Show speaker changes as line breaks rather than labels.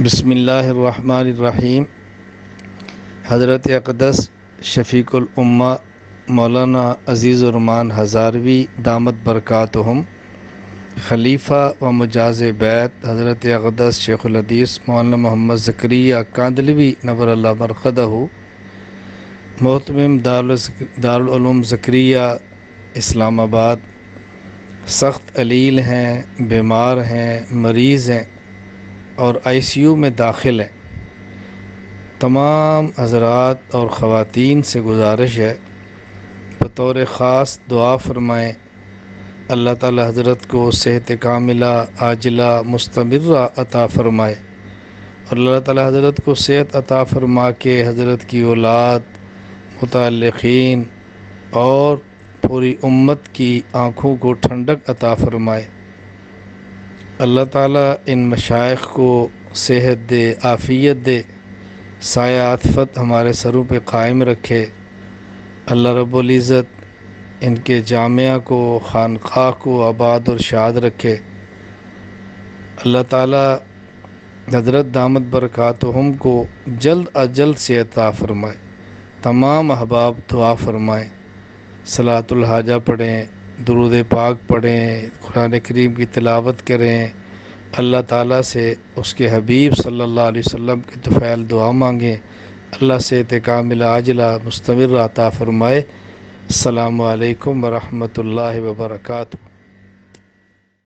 بسم اللہ الرحمن الرحیم۔ حضرت اقدس شفیق الامہ مولانا عزیز الرحمان ہزاروی دامت برکاتہم، خلیفہ و مجاز بیت حضرت اقدس شیخ الحدیث مولانا محمد زکریا کاندھلوی نور اللہ مرقدہ، محتمم دارالعلوم زکریا اسلام آباد، سخت علیل ہیں، بیمار ہیں، مریض ہیں اور آئی سی یو میں داخل ہیں۔ تمام حضرات اور خواتین سے گزارش ہے بطور خاص دعا فرمائیں، اللہ تعالی حضرت کو صحت کاملہ عاجلہ مستمرہ عطا فرمائے، اور اللہ تعالی حضرت کو صحت عطا فرما کے حضرت کی اولاد، متعلقین اور پوری امت کی آنکھوں کو ٹھنڈک عطا فرمائے۔ اللہ تعالیٰ ان مشائخ کو صحت دے، عافیت دے، سایہ عاطفت ہمارے سروں پہ قائم رکھے۔ اللہ رب العزت ان کے جامعہ کو، خانقاہ کو آباد اور شاد رکھے۔ اللہ تعالیٰ حضرت دامت برکاتہم کو جلد از جلد سے عطا فرمائے۔ تمام احباب دعا فرمائیں، صلاۃ الحاجہ پڑھیں، درود پاک پڑھیں، قرآن کریم کی تلاوت کریں، اللہ تعالیٰ سے اس کے حبیب صلی اللہ علیہ وسلم کی طفیل دعا مانگیں، اللہ صحت کاملہ عاجلہ مستمرہ عطا فرمائے۔ السلام علیکم ورحمۃ اللہ وبرکاتہ۔